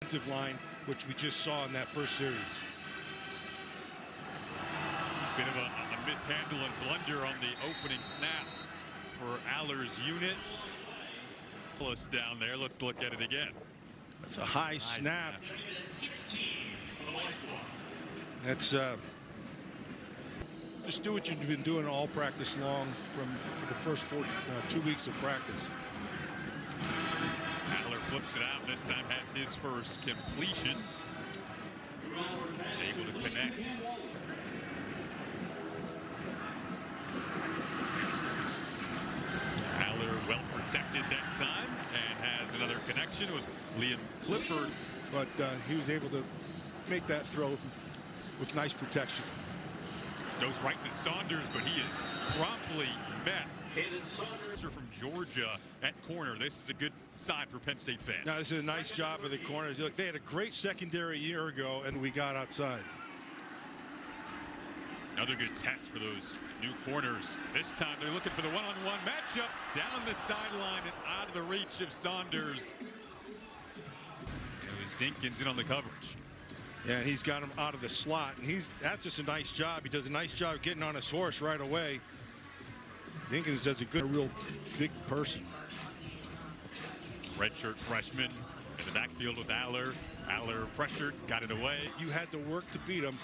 Defensive line, which we just saw in that first series. Bit of a mishandle and blunder on the opening snap for Allar's unit. Down there, let's look at it again. That's a high snap. That's just do what you've been doing all practice long for the first 2 weeks of practice. Allar flips it out. This time has his first completion. Able to connect. Allar well protected that time and has another connection with Liam Clifford. But he was able to make that throw with nice protection. Goes right to Saunders, but he is promptly met. From Georgia at corner. This is a good sign for Penn State fans. Now, this is a nice job of the corners. Look, they had a great secondary a year ago, and we got outside. Another good test for those new corners. This time they're looking for the one-on-one matchup down the sideline and out of the reach of Saunders. It was Dinkins in on the coverage. Yeah, and he's got him out of the slot, and that's just a nice job. He does a nice job getting on his horse right away. Dinkins does a real big person. Redshirt freshman in the backfield with Allar. Allar pressured, got it away. You had to work to beat them.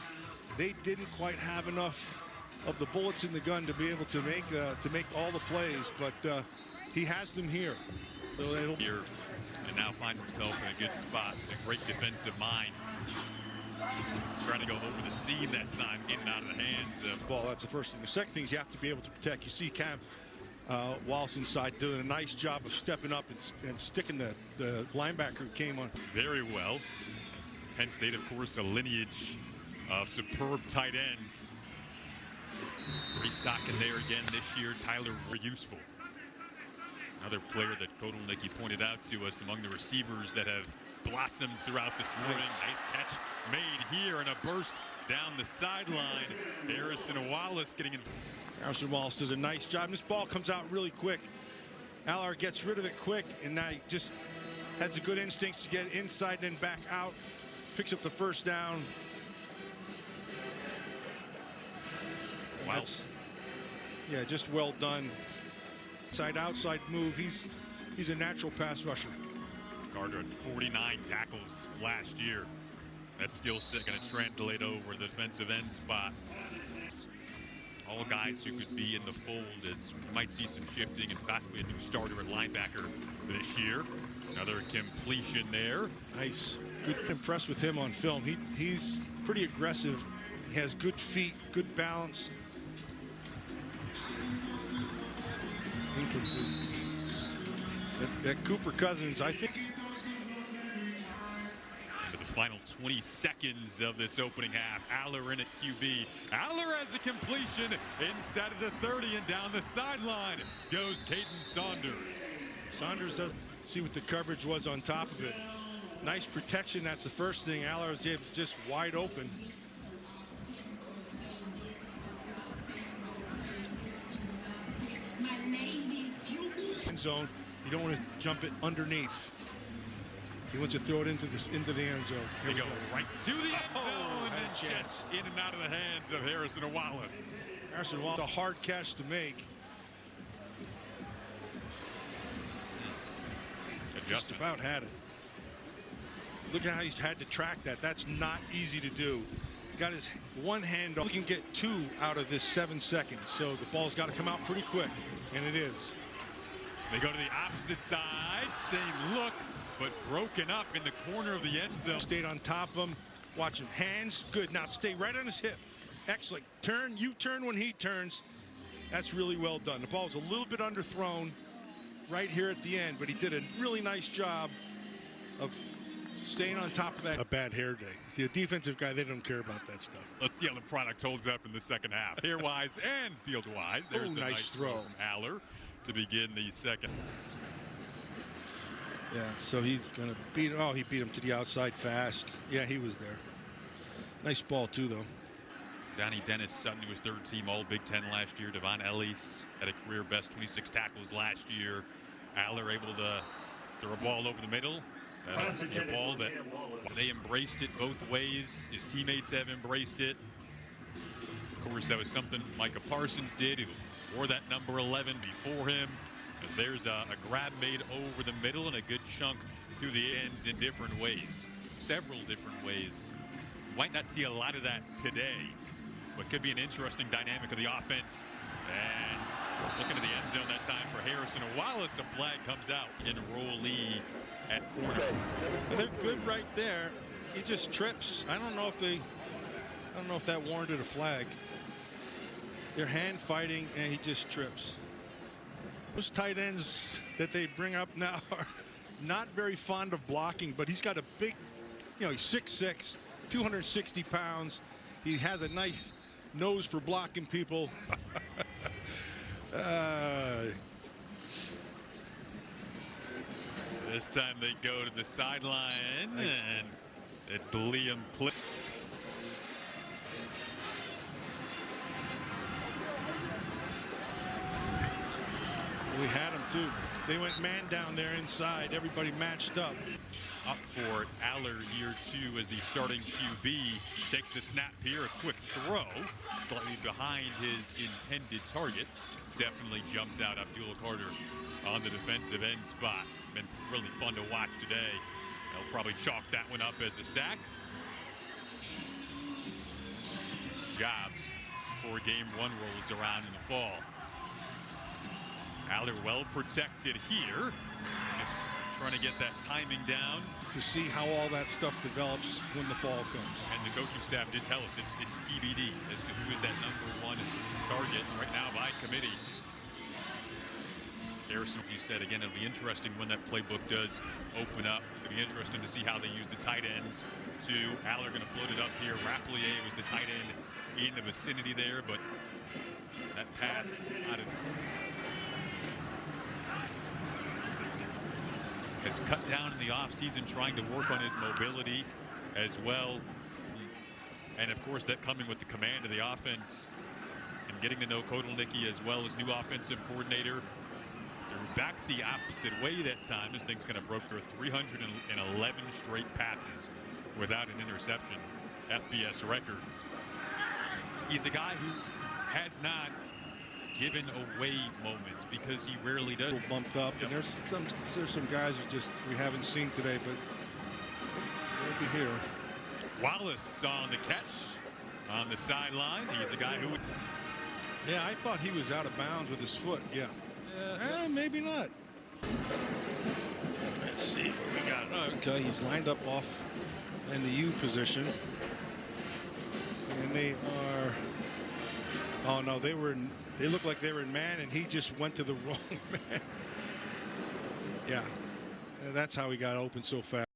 They didn't quite have enough of the bullets in the gun to be able to make all the plays, but he has them here. So it'll here, and now finds himself in a good spot. A great defensive mind. Trying to go over the seam that time, in and out of the hands of ball. That's the first thing. The second thing is you have to be able to protect. You see Cam Wallace inside doing a nice job of stepping up and sticking the linebacker who came on very well. Penn State, of course, a lineage of superb tight ends. Restocking there again this year. Tyler, useful. Another player that Kodalnicki pointed out to us among the receivers that have blossomed throughout this morning. Nice catch made here and a burst down the sideline. Harrison Wallace getting in. Harrison Wallace does a nice job. This ball comes out really quick. Allar gets rid of it quick, and now he just has the good instincts to get inside and then back out. Picks up the first down. Wow. Yeah, just well done. Outside move. He's a natural pass rusher. Carter had 49 tackles last year. That skill set going to translate over the defensive end spot. All guys who could be in the fold. As we might see some shifting and possibly a new starter at linebacker this year. Another completion there. Nice. Good. Impressed with him on film. He's pretty aggressive. He has good feet, good balance. Incomplete. That Cooper Cousins, I think. Into the final 20 seconds of this opening half. Allar in at QB. Allar has a completion inside of the 30 and down the sideline goes Caden Saunders. Saunders doesn't see what the coverage was on top of it. Nice protection. That's the first thing. Allar is just wide open. End zone. You don't want to jump it underneath. He wants to throw it into the end zone. They go right to the end zone and just in and out of the hands of Harrison Wallace. Harrison Wallace, a hard catch to make. Just about had it. Look at how he's had to track that. That's not easy to do. Got his one hand off. He can get 2 out of this 7 seconds. So the ball's got to come out pretty quick, and it is. They go to the opposite side, same look, but broken up in the corner of the end zone. Stayed on top of him. Watch him. Hands, good. Now stay right on his hip. Excellent. Turn, you turn when he turns. That's really well done. The ball was a little bit underthrown right here at the end, but he did a really nice job of staying on top of that. A bad hair day. See, a defensive guy, they don't care about that stuff. Let's see how the product holds up in the second half. Hair-wise and field-wise. There's a nice throw from Allar to begin the second. Yeah, so he's going to beat him. Oh, he beat him to the outside fast. Yeah, he was there. Nice ball, too, though. Donnie Dennis Sutton, who was third team All Big Ten last year. Devon Ellis had a career best 26 tackles last year. Allar able to throw a ball over the middle. That'll be a ball that they embraced it both ways. His teammates have embraced it. Of course, that was something Micah Parsons did, who wore that number 11 before him. As there's a grab made over the middle and a good chunk through the ends in different ways, several different ways. Might not see a lot of that today, but could be an interesting dynamic of the offense. And looking at the end zone that time for Harrison Wallace, a flag comes out in Roley at corner. They're good right there. He just trips. I don't know if that warranted a flag. They're hand fighting and he just trips. Those tight ends that they bring up now are not very fond of blocking, but he's got a big, he's 6'6", 260 pounds. He has a nice nose for blocking people. This time they go to the sideline, and it's Liam Cliff. We had him too. They went man down there inside. Everybody matched up. Up for Allar, year 2 as the starting QB. Takes the snap here, a quick throw, slightly behind his intended target. Definitely jumped out Abdul Carter on the defensive end spot. Been really fun to watch today. They'll probably chalk that one up as a sack. Jobs before game 1 rolls around in the fall. Allar well protected here. Just trying to get that timing down. To see how all that stuff develops when the fall comes. And the coaching staff did tell us it's TBD as to who is that #1 target right now by committee. Harrison, as you said, again, it'll be interesting when that playbook does open up. It'll be interesting to see how they use the tight ends too. Allar going to float it up here. Rapplier was the tight end in the vicinity there, but that pass out of... has cut down in the offseason, trying to work on his mobility as well. And of course, that coming with the command of the offense and getting to know Kotelnicki as well as new offensive coordinator. They're back the opposite way that time. This thing's kind of broke through 311 straight passes without an interception. FBS record. He's a guy who has not given away moments because he rarely does. Bumped up, and there's some guys we haven't seen today, but they'll be here. Wallace on the catch on the sideline. He's a guy who... Yeah, I thought he was out of bounds with his foot. Yeah. Maybe not. Let's see what we got. Okay, he's lined up off in the U position. And they are... Oh, no, they looked like they were in man, and he just went to the wrong man. Yeah, that's how he got open so fast.